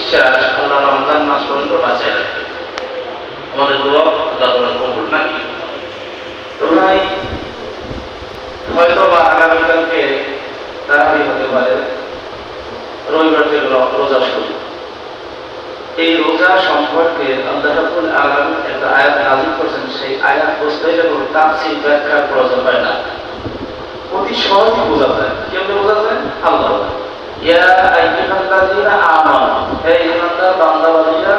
বিশ্বাস আল্লাহ রমজান মাস পর্যন্ত বাঁচায় রাখে। আমাদের দোয়া আল্লাহ কবুল নাকি? তো ভাই হয়তো বা আগামীকালকে তারাবি হতে পারে, রবিবার থেকে রোজা শুরু। এই রোজা সম্পর্কে আল্লাহ রাব্বুল আলামিন একটা আয়াত নাযিল করেছেন। সেই আয়াত বুঝতে গেলে কোনো তাফসীর ব্যাখ্যার প্রয়োজন হয় না, অতি সহজেই বোঝা যায়। কেমনে বোঝা যায়? আল্লাহ ইয়া আইয়ুহাল্লাযীনা আমানু, হে ঈমানদার বান্দাবান্দীরা,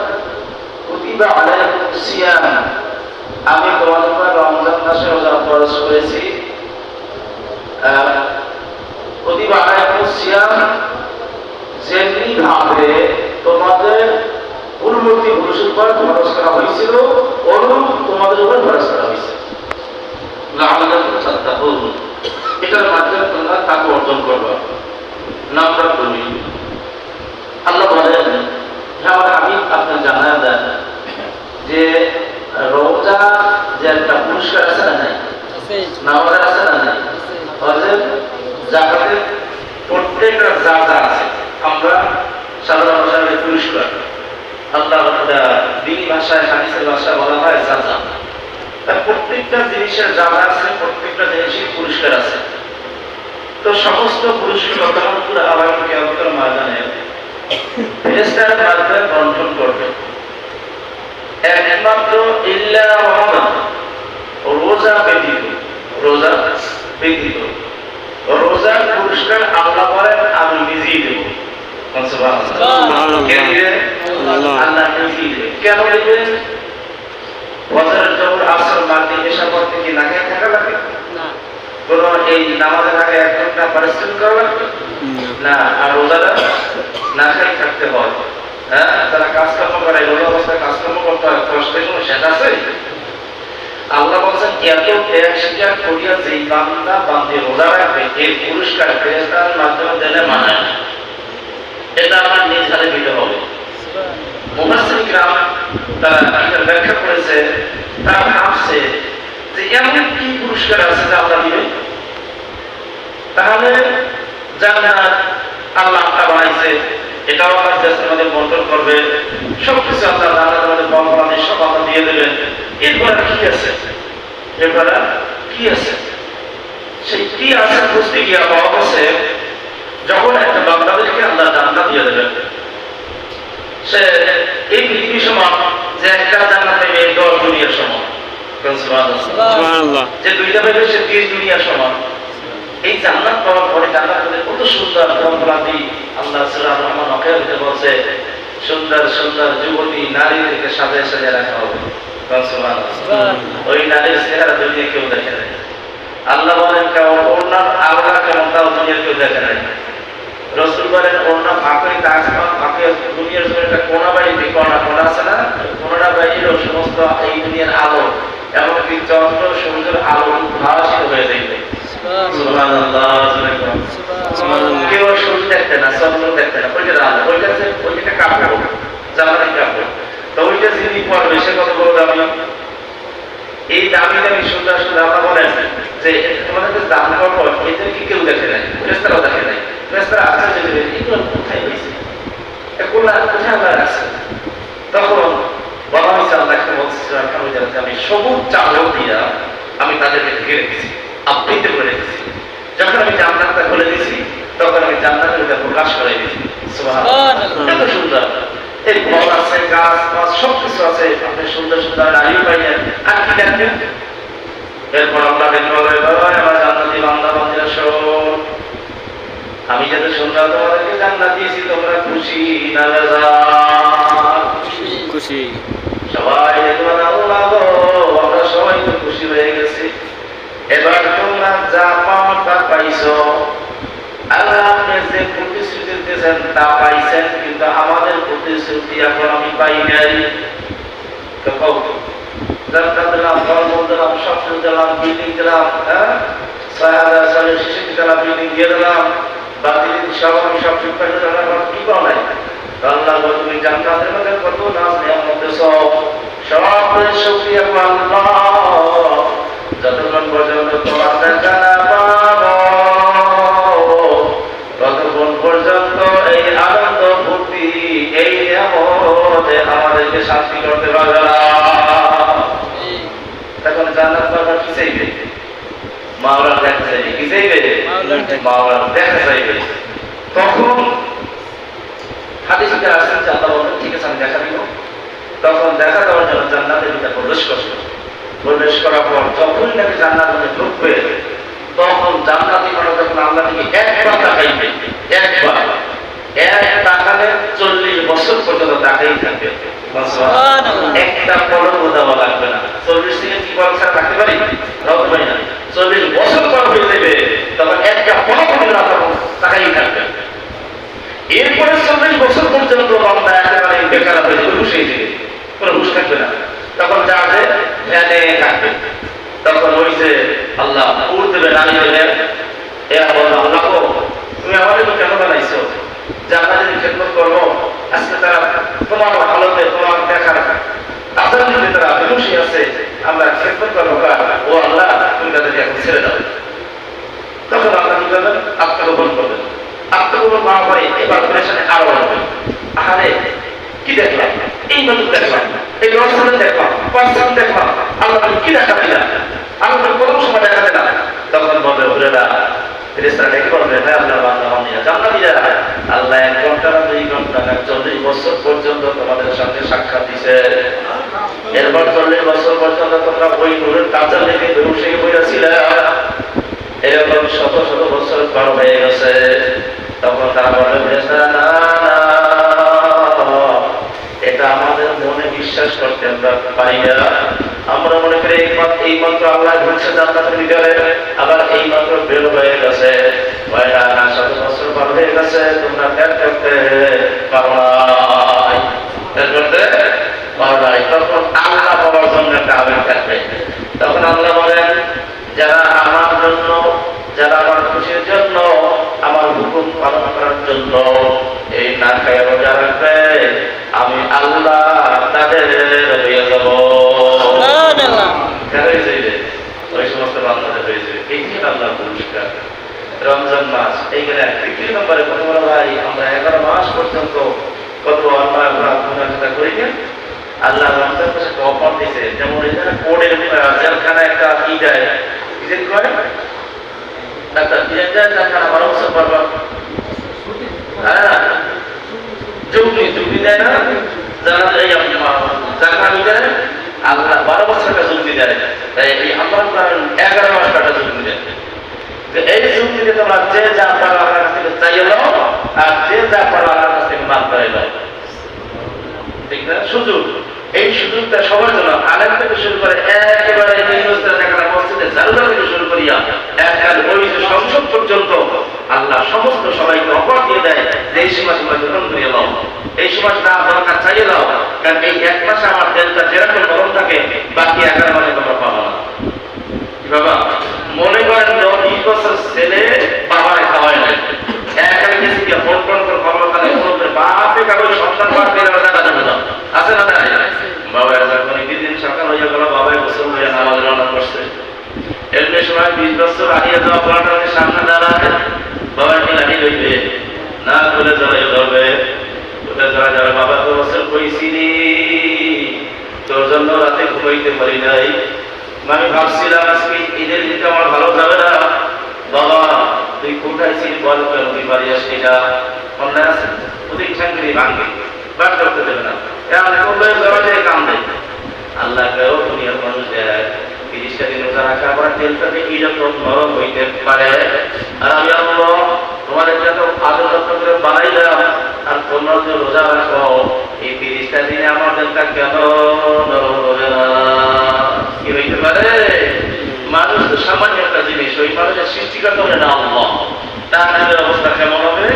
কুতিবা আলাইকুমুস সিয়াম, আমি তোমাদের উপর রমজান মাসে রোজা ফরজ করেছি। কুতিবা আলাইকুমুস সিয়াম, যেমনি ভাবে তোমাদের পূর্ববর্তী পুরুষের উপর ফরজ করা হয়েছিল অনুরূপ তোমাদের উপর ফরজ করা হয়েছে, লাআল্লাকুম তাত্তাকুন, এটার মাধ্যমে তোমরা তাকওয়া অর্জন করবে। নাম্বার 2, আল্লাহ বলেন, হ্যাঁ আমার হাবিব আপনি জানান দেন যে রোজা যে একটা পুরস্কার আছে না নাই, নামাজের আছে না নাই, অর্থাৎ জাকাতের প্রত্যেকটা যা যা আছে আমরা সাধারণ ভাষায় পুরস্কার, আল্লাহ দিনী ভাষায় হাদিসের ভাষায় বলা হয় জাযা। তার প্রত্যেকটা জিনিসের জাযা আছে, প্রত্যেকটা জিনিসের পুরস্কার আছে। তো সমস্ত পুরস্কার পুরো আবার কিয়ামতের ময়দানে ফেরেশতার মাধ্যমে বন্টন করবে। একমাত্র ইল্লা রমাদান, রোজা ব্যতীত, রোজা ব্যতীত, রোজার পুরস্কার আল্লাহ বলেন আমি নিজেই দেব। আল্লাহ নিজেই দেবে। কেন দেবেন? বছরের জবর আসর মাগরিব এশা পড়তে কি না খেয়ে থাকা লাগে? কোন এই নামাজের আগে 1 ঘন্টা পরিশ্রম করা লাগবে না, আর রোজাটা না খেয়ে থাকতে হয়। হ্যাঁ, তারা কাজকর্ম করে, রোজা অবস্থায় কাজকর্ম করতে হয়, কষ্টের কোনো শেষ আছে? আল্লাহ বলছেন এত ত্যাগ স্বীকার করিয়া যেই বান্দা বান্দে রোজা রাখবে এর পুরস্কার ফেরেশতার মাধ্যমে দিলে মানায় না। এটা আমার নিজ হাতে দিতে হবে। মুফাসসির কিরাম তারা এটা ব্যাখ্যা করেছে, তারা ভাবছে যে এমন কি পুরস্কার আছে যা আল্লাহ দিবে? তাহলে জান্নাত আল্লাহ বানাইছে, এটাও আল্লাহ জান্নাতের মধ্যে বন্টন করবে, সবকিছু আল্লাহ জান্নাতের মধ্যে বন্টন সব আল্লাহ দিয়ে দেবেন। এরপরে কি আছে? এরপরে কি আছে? সেই কি আছে বুঝতে গিয়ে পাওয়া গেছে যখন একটা বান্দাদেরকে আল্লাহ জান্নাত দিয়ে দেবেন, সে এই পৃথিবীর সমান যে একটা জান্নাত পাইবে 10 দুনিয়ার সমান। সুবহানাল্লাহ। যে দুইটা পাইবে সে 30 দুনিয়ার সমান। এই জান্নাত পাওয়ার পরে জান্নাতের কত সুন্দর রমজানি আল্লাহ সুবহানাহু ওয়া তাআলা নকেলতে বলছে, সুন্দর সুন্দর যুবতী নারীদেরকে সাজায় সাজায় রাখা হবে। সুবহানাল্লাহ। ওই নারীর চেহারা দুনিয়া কেউ দেখে নাই। আল্লাহ বলেন ওনার আল্লাহ কেমন তাও দুনিয়ার কেউ দেখে নাই। রাসূল বলেন ওনা ফাঁকে তাজমহল ফাঁকে দুনিয়ার জন্য একটা কোনা বাইরে কোনা আছে না, কোনাটা বাইরেও সমস্ত এই দুনিয়ার আলো এমনকি চন্দ্র সূর্যের আলো ভাসিত হয়ে যাইবে। সুবহানাল্লাহ। সুবহানাল্লাহ। কেউ সূর্য দেখতে না, চন্দ্র দেখতে না, ওইটা আলো, ওইটা কাপড়, জামানের কাপড়। তো ওইটা যিনি পরবে সে কত বড় দামি। এই দামি দামি সুন্দর সুন্দর আল্লাহ বলেন যে তোমাদের কাছে দাম করবো, এদেরকে কেউ দেখে নাই, ফেরেশতারাও দেখে নাই। ফেরেশতারা আশ্চর্য হয়ে এগুলো কোথায় হয়েছে, এগুলো কোথায় আল্লাহ রাখছে? তখন বলা হয়েছে আল্লাহকে বলছে আমি সবুজ চাদর দিয়া আমি তাদেরকে ঢেকে রেখেছি, আবৃত করে রেখেছি। যখন আমি জান্নাতটা খুলে দিয়েছি তখন আমি জান্নাতের উপর প্রকাশ করে দিয়েছি। সুবহানাল্লাহ। এত সুন্দর এই ফল আছে, গাছ মাছ সবকিছু আছে, আপনি সুন্দর সুন্দর নারীও পাইলেন, আর কি দেখবেন? এরপর আল্লাহ আমার জান্নাতি বান্দা বান্দিরা শোন, আমি যাতে সুন্দর তোমাদেরকে জান্নাত দিয়েছি তোমরা খুশি না বেজার? খুশি। সবাই দেখবেন আল্লাহ আমরা সবাই তো খুশি হয়ে গেছি। এবার তোমরা যা পাও তা পাইছো, আল্লাহ আপনি যে প্রতিশ্রুতি দিয়েছেন তা পাইছেন, কিন্তু আমাদের প্রতিশ্রুতি এখন আমি পাই নাই। জান্নাত দিলাম, ফলমূল দিলাম, সব দিলাম, বিল্ডিং দিলাম, ৬,০০০ সালের শিশুরা বিল্ডিং দিয়ে দিলাম, বাকি সব আমি সব ঠিক করে দিলাম, কি পাও নাই? আল্লাহ তুমি জান্নাতের মধ্যে কত নাজ নিয়ামত দিছো, সব শুকরিয়া আল্লাহ। যতক্ষণ পর্যন্ত তোমার দেখা না পাবো ততক্ষণ পর্যন্ত এই আনন্দ ভক্তি এই নিয়ামতে আমাদেরকে শান্তি করতে পারবে না। তখন জান্নাত পাওয়ার কি চাইবে? মাওলানা দেখা চাইবে। কি চাইবে? মাওলানা দেখা চাইবে। তখন হাদিসে আসেন যে আল্লাহ বলেন ঠিক আছে আমি দেখা দিব। তখন দেখা দেওয়ার জন্য জান্নাতের ভিতরে প্রবেশ করবে। প্রবেশ করার পর যখনই নাকি জান্নাতে ঢুকবে তখন জান্নাতি মানুষ যখন আল্লাহ থেকে একবার তাকাইবে, একবার এক তাকালে 40 বছর পর্যন্ত তাকাই থাকবে। একটা পলক দেওয়া লাগবে না। 40 থেকে কি পলক ছাড়া থাকতে পারি? পারি না। 40 বছর পর হয়ে যাবে তখন একটা পলক না তাকাই থাকবে। এরপরে 40 বছর পর্যন্ত বান্দা একেবারে বেকার হয়ে যাবে, বসে যাবে, কোনো হুঁশ থাকবে না। তখন যা আছে থাকবে। তখন ওই যে আল্লাহ উঠ দেবে, দাঁড়িয়ে দেবে, এরা বললো আল্লাহ তুমি আমাদের কেন বানাইছো? যে আমরা যদি খেদমত করবো আজকে তারা তোমার ভালোতে তোমার দেখার আদান দিতে তারা বেহুশি আছে, আমরা খেদমত করবো ও আল্লাহ তুমি তাদেরকে এখন ছেড়ে দাও। তখন আল্লাহ কি করবেন? আত্মগোপন করবেন। আত্মগোপন করার পরে এবার পেরেশানি আরো বাড়বে। আহারে কি দেখলাম, এই নতুন দেখলাম, এই রসুন দেখলাম, পাঁচজন দেখলাম, আল্লাহ তুমি কি দেখা দিলা? আল্লাহ তুমি কোন সময় দেখা দিলা? তখন বলবে হুরেরা ফেরেশতারা ডেকে বলবে হ্যাঁ আল্লাহ বান্দা বান্দিরা জান্নাতীরা আল্লাহ 1 ঘন্টা না 2 ঘন্টা না 40 বছর পর্যন্ত তোমাদের সাথে সাক্ষাৎ দিছে। এরপর 40 বছর পর্যন্ত তোমরা ওই নূরের তাজা লেগে বেহুশে হইয়াছিলে। এরকম শত শত বছর পার হয়ে গেছে। তখন তারা বলবে ফেরেশতারা না না এটা আমাদের মনে বিশ্বাস করতে আমরা পারি না। আমরা মনে করি এই মাত্র আল্লাহ ঢুকছে জান্নাতের ভিতরে, আবার এই মাত্র বের হয়ে গেছে। না 7 বছর পার হয়ে গেছে, তোমরা ত্যাগ করতে পারো নাই, ত্যাগ করতে পারো নাই। তখন আল্লাহ পাওয়ার জন্য একটা আবেগ থাকবে। তখন আল্লাহ বলেন যারা আমার জন্য, যারা আমার খুশির জন্য, আমার হুকুম পালন করার জন্য এই না খায় রোজা রাখবে, আমি আল্লাহ তাদের হয়ে যাব। ওই সমস্ত বান্দাদের হয়ে যাবে। এই যে আল্লাহ পুরস্কার রমজান মাস। এইখানে 3 নম্বরে কত বড় ভাই, আমরা 11 মাস পর্যন্ত কত গুনাহ করি না। আল্লাহ রমজান মাসে অফার দিয়েছে, যেমন এখানে কোর্টের জেলখানা একটা কি দেয়, কি করে ডাক্তার জেলখানা 12 বছর পর হ্যাঁ যুক্তি দেয় না, যারা এই জেলখানা দেয় আল্লাহ 12 বছর একটা যুক্তি দেয়। তাই এই আল্লাহ 11 মাস একটা যুক্তি দেয়। এই যুক্তিতে তোমরা যে যা পারো আল্লাহর কাছ থেকে চাইয়ে নাও, আর যে যা পারো আল্লাহর কাছ থেকে মাফ করে নাও। ঠিক না? সুযোগ, এই সুযোগটা সবার জন্য, আলেম থেকে শুরু করে একেবারে মসজিদে জারুদা থেকে শুরু করিয়া এককাল ওই যে সংসদ পর্যন্ত আল্লাহ সমস্ত সবাইকে অফার দিয়ে দেয় যে এই সীমা সীমা গ্রহণ করিয়ে নাও, এই সীমা যা দরকার চাইয়ে নাও। কারণ এই 1 মাসে আমার তেলটা যেরকম গরম থাকে বাকি 11 মাসে তোমরা পাবো না। কি বাবা মনে করেন 20 বছর ছেলে বাবারে খাওয়ায় নাই, একালে গেছি কি ফোন ফোন করে খবর তাহলে বাপে কাগজ সন্তান বাপ বের হয়ে টাকা দেবে দাও আছে না নাই? বাবা যখন দিন সকাল হয়ে গেল, বাবাই গোসল হয়ে নামাজ রান্না করছে। এমনি সময় 20 বছর হারিয়ে যাওয়া পড়াটাকে সামনে দাঁড়ায়, বাবাকে লাঠি লইবে না করে জড়াই ধরবে, কোথায় জড়াই যাবে। বাবা তো বছর কইছিলি তোর জন্য রাতে ঘুমাইতে পারি নাই, আমি ভাবছিলাম আজকে ঈদের দিনটা আমার ভালো যাবে না। বাবা তুই কোথায় ছিলি বল, কেন তুই বাড়ি আসলি না? অন্যায় আছে ওদিক ঠ্যাঙ্গি ভাঙবে, বার করতে দেবে না, এমন করলে জড়াতে কাম দেয়। আল্লাহ কেউ দুনিয়ার মানুষ দেয় 30টা দিন রোজা রাখা পর তেলটাতে এইরকম নরম হইতে পারে। আর আমি আল্লাহ তোমাদের যত আদর যত্ন করে বানাইলাম, আর তোমরা যে রোজা রাখো এই 30টা দিনে আমার তেলটা কেন নরম হবে না? কি হইতে পারে? মানুষ তো সামান্য একটা জিনিস, ওই মানুষের সৃষ্টিকর্তা হবে না আল্লাহ। তার নামের অবস্থা কেমন হবে?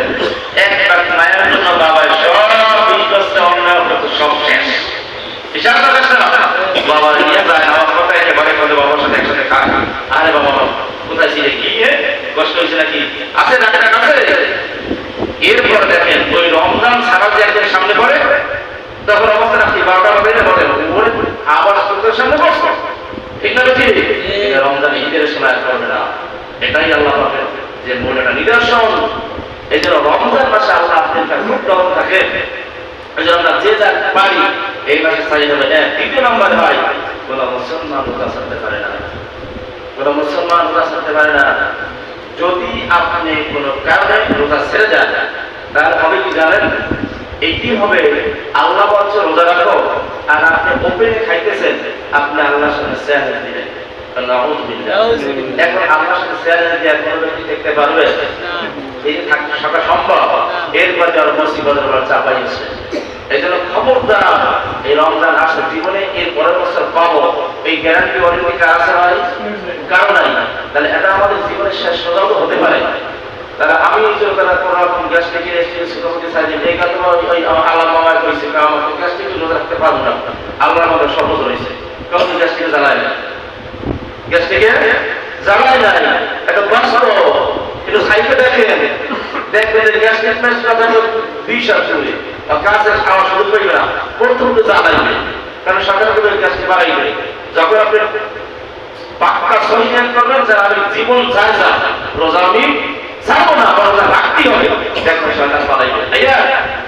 একটা মায়ের জন্য বাবায় সব 20 বছর অন্যায় হতো, সব শেষ। হিসাব রাখাস না, বাবা নিয়ে যায় আমার কথা একেবারে করে বাবার সাথে একসাথে খায়। আরে বাবা কোথায় ছিলে, কি কষ্ট হয়েছে নাকি? আছে না আছে? এরপর দেখেন ওই রমজান সারা যে একদিন সামনে পড়ে তখন অবস্থা রাখি 12টা বাজে বলে আবার তোদের সামনে বসবো, ঠিক না? কি রমজান ঈদের সময় করবে না, এটাই আল্লাহ পাবেন যে মূল একটা নিদর্শন। এই জন্য রমজান মাসে আল্লাহ আপনার খুব রকম থাকে, এই জন্য আমরা যে যা পারি এই মাসে চাই হবে। দ্বিতীয় নম্বরে হয় কোন মুসলমান রোজা ছাড়তে পারে না, কোন মুসলমান রোজা ছাড়তে পারে না। যদি আপনি কোনো কারণে রোজা ছেড়ে যান তাহলে হবে কি জানেন, এইটি হবে আল্লাহ বলছে রোজা রাখো আর আপনি ওপেনে খাইতেছেন, আপনি আল্লাহর সাথে চ্যালেঞ্জ দিলেন। এখন আল্লাহর সাথে চ্যালেঞ্জ দিয়ে কোনো ব্যক্তি দেখতে পারবে এই যে থাকতে থাকা সম্ভব? এরপর যার মুসিবতের উপর চাপাই আছে। এই জন্য খবরদার, এই রমজান আসে জীবনে এর পরের বছর পাবো এই গ্যারান্টি অনেকে আছে ভাই? কারণ নাই। তাহলে এটা আমাদের জীবনের শেষ রোজাও তো হতে পারে। তাহলে আমি তারা কোনো রকম গ্যাস থেকে এসেছি চাই যে এই কথা ওই আল্লাহ মামায় করেছে আমাকে গ্যাস থেকে রোজা রাখতে পারবো না, আল্লাহ আমাদের শপথ রয়েছে, কারণ গ্যাস থেকে জ্বালায় না, গ্যাস থেকে জ্বালায় নাই। একটা বাস্তব কিন্তু সাইকে দেখেন, দেখবেন যে গ্যাস ট্রিটমেন্ট বিষ আসবে কাজের খাওয়া শুরু করবে না, প্রথম তো জ্বালাইবে, কারণ সাথে সাথে গ্যাসকে বাড়াইবে। যখন আপনি পাক্কা সহিয়ান করবেন যে আমি জীবন চাই যা রোজা আমি যাবো না, রোজা রাখতেই হবে, দেখবেন শয়তান বাড়াইবে। তাই না?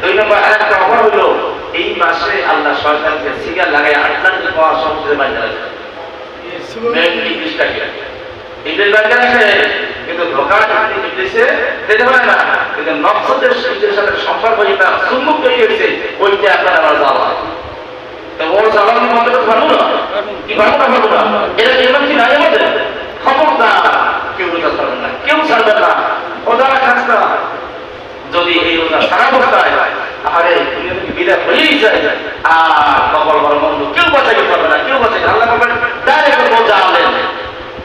2 নম্বর আরেকটা অফার হলো এই মাসে আল্লাহ শয়তানকে সিগার লাগাই আটলান্টিক মহাসমুদ্রে বাইরে রাখে। ইংলিশটাকে ইংলিশ বাইরে রাখে, কিন্তু ধোকা ইংলিশে দিতে পারে না, কিন্তু নকশদের সাথে সম্পর্ক যেটা সুন্মুখ তৈরি হয়েছে ওইটা আপনার আমার জ্বালা। তো ওর জ্বালানি মধ্যে তো ভালো না, কি ভালো না ভালো না, এটা এমন কি নাই আমাদের? খবরদার কেউ রোজা ছাড়বেন না, কেউ ছাড়বেন না, রোজা খাস না। যদি এই রোজা সারা অবস্থায় আরে বিদায় হয়েই যায় আর কপাল বড় মন্দ কেউ বাঁচাইতে পারবে না, কেউ বাঁচাইতে আল্লাহ ডাইরেক্ট বোঝা আনলেন,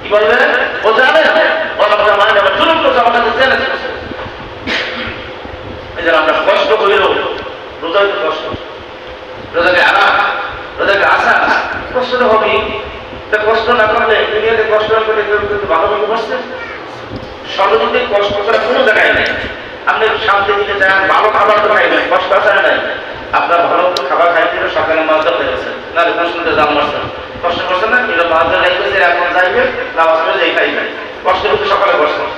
কি বলবেন বোঝা আনলেন মানে আমার জুলুম করছে আমার কাছে চ্যালেঞ্জ করছে। এই জন্য আমরা কষ্ট করিল রোজা কষ্ট, রোজাকে আরাম, রোজাকে আশা, কষ্ট তো হবেই। কষ্ট না করলে দুনিয়াতে কষ্ট না করলে কেউ কিন্তু ভালো মতো বসছে। সর্বদিকে কষ্ট করা কোনো জায়গায় নেই। আপনি শান্তি দিতে চান, ভালো খাবার তো খাই নাই, কষ্ট আসার নাই। আপনার ভালো মতো খাবার খাইতে হলে সকালে মাছ ধরতে গেছেন, নাহলে কষ্টতে জাল মারছেন, কষ্ট করছেন না, এটা মাছ ধরে লাগতেছে এখন যাইবে নামাজ পড়ে যাই খাইবেন, কষ্ট করতে সকালে বসছেন,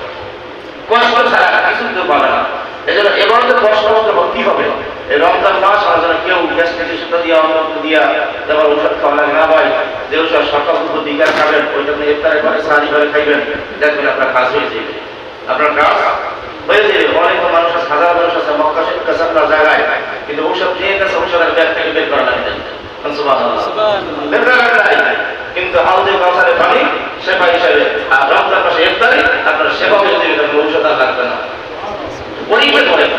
কষ্ট ছাড়া কিছু কেউ পাবে না। এই জন্য এবার তো কষ্ট মতো ভক্তি হবে। এই রমজান মাস আমার জন্য কেউ গ্যাস থেকে সুতা দিয়া অন্য দিয়া যেমন ঔষধ খাওয়া লাগে না ভাই, যে ঔষধ সকাল দুপুর দিকার খাবেন ওইটা আপনি ইফতারের পরে সাহায্য করে খাইবেন, দেখবেন আপনার কাজ হয়ে যাবে, আপনার কাজ হয়ে যাবে। অনেক মানুষ আছে, হাজার মানুষ আছে মক্কা শরীফ কাছে আপনার জায়গায়, কিন্তু ঔষধ নিয়ে গেছে ঔষধের ব্যাগ থেকে বের করা লাগে বের করা লাগে, কিন্তু হাউজে কাউসারে পানি সেবা হিসাবে আর রমজান মাসে ইফতারে আপনার সেবা হয়ে যাবে, ঔষধ আর লাগবে না। পরীক্ষা করেন